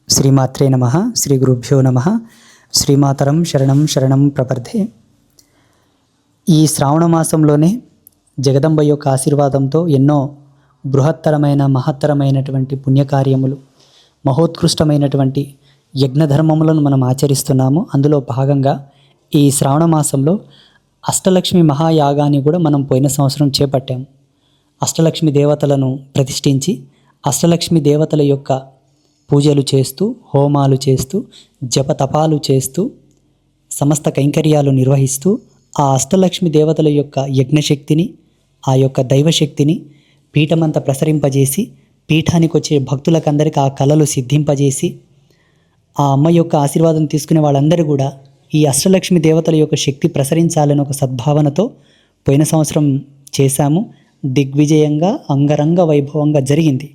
శ్రీమాత్రే నమః. శ్రీ గురుభ్యో నమః. శ్రీమాతరం శరణం శరణం ప్రపర్ధే. ఈ శ్రావణ మాసంలోనే జగదంబ యొక్క ఆశీర్వాదంతో ఎన్నో బృహత్తరమైన మహత్తరమైనటువంటి పుణ్యకార్యములు, మహోత్కృష్టమైనటువంటి యజ్ఞధర్మములను మనం ఆచరిస్తున్నాము. అందులో భాగంగా ఈ శ్రావణ మాసంలో అష్టలక్ష్మి మహాయాగాన్ని కూడా మనం పోయిన సంవత్సరం చేపట్టాము. అష్టలక్ష్మి దేవతలను ప్రతిష్ఠించి అష్టలక్ష్మి దేవతల యొక్క పూజలు చేస్తూ, హోమాలు చేస్తూ, జపతపాలు చేస్తూ, సమస్త కైంకర్యాలు నిర్వహిస్తూ ఆ అష్టలక్ష్మి దేవతల యొక్క యజ్ఞశక్తిని, ఆ యొక్క దైవశక్తిని పీఠమంతా ప్రసరింపజేసి, పీఠానికి వచ్చే భక్తులకందరికీ ఆ కళలు సిద్ధింపజేసి, ఆ అమ్మ యొక్క ఆశీర్వాదం తీసుకునే వాళ్ళందరూ కూడా ఈ అష్టలక్ష్మి దేవతల యొక్క శక్తి ప్రసరించాలని ఒక సద్భావనతో పోయిన సంవత్సరం చేశాము. దిగ్విజయంగా, అంగరంగ వైభవంగా జరిగింది.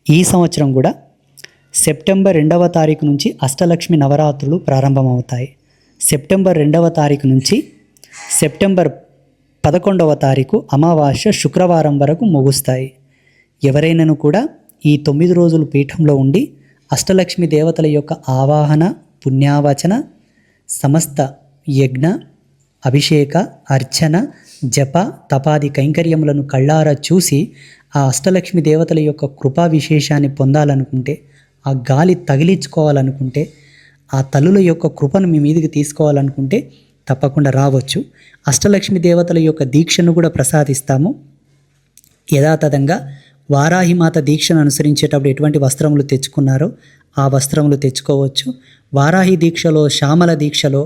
ఈ సంవత్సరం కూడా సెప్టెంబర్ 2వ తారీఖు నుంచి అష్టలక్ష్మి నవరాత్రులు ప్రారంభమవుతాయి. సెప్టెంబర్ 2వ తారీఖు నుంచి సెప్టెంబర్ 11వ తారీఖు అమావాస్య శుక్రవారం వరకు ముగుస్తాయి. ఎవరైనాను కూడా ఈ 9 రోజులు పీఠంలో ఉండి అష్టలక్ష్మి దేవతల యొక్క ఆవాహన, పుణ్యావచన, సమస్త యజ్ఞ, అభిషేక, అర్చన, జప, తపాది కైంకర్యములను కళ్ళారా చూసి ఆ అష్టలక్ష్మి దేవతల యొక్క కృపా విశేషాన్ని పొందాలనుకుంటే, ఆ గాలి తగిలించుకోవాలనుకుంటే, ఆ తల్లుల యొక్క కృపను మీ మీదకి తీసుకోవాలనుకుంటే తప్పకుండా రావచ్చు. అష్టలక్ష్మి దేవతల యొక్క దీక్షను కూడా ప్రసాదిస్తాము. యథాతథంగా వారాహిమాత దీక్షను అనుసరించేటప్పుడు ఎటువంటి వస్త్రములు తెచ్చుకున్నారో ఆ వస్త్రములు తెచ్చుకోవచ్చు. వారాహి దీక్షలో, శ్యామల దీక్షలో,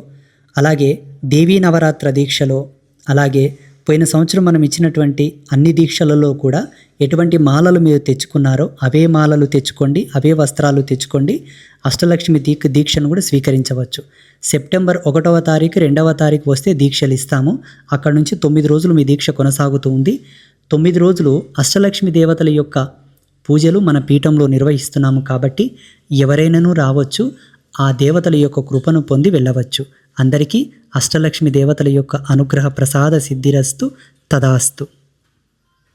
అలాగే దేవీ నవరాత్ర దీక్షలో, అలాగే పోయిన సంవత్సరం మనం ఇచ్చినటువంటి అన్ని దీక్షలలో కూడా ఎటువంటి మాలలు మీరు తెచ్చుకున్నారో అవే మాలలు తెచ్చుకోండి, అవే వస్త్రాలు తెచ్చుకోండి. అష్టలక్ష్మి దీక్షను కూడా స్వీకరించవచ్చు. సెప్టెంబర్ 1వ తారీఖు, 2వ తారీఖు వస్తే దీక్షలు ఇస్తాము. అక్కడ నుంచి 9 రోజులు మీ దీక్ష కొనసాగుతూ ఉంది. 9 రోజులు అష్టలక్ష్మి దేవతల యొక్క పూజలు మన పీఠంలో నిర్వహిస్తున్నాము కాబట్టి ఎవరైనాను రావచ్చు. ఆ దేవతల యొక్క కృపను పొంది వెళ్ళవచ్చు. అందరికీ అష్టలక్ష్మి దేవతల యొక్క అనుగ్రహ ప్రసాద సిద్ధిరస్తు. తదాస్తు.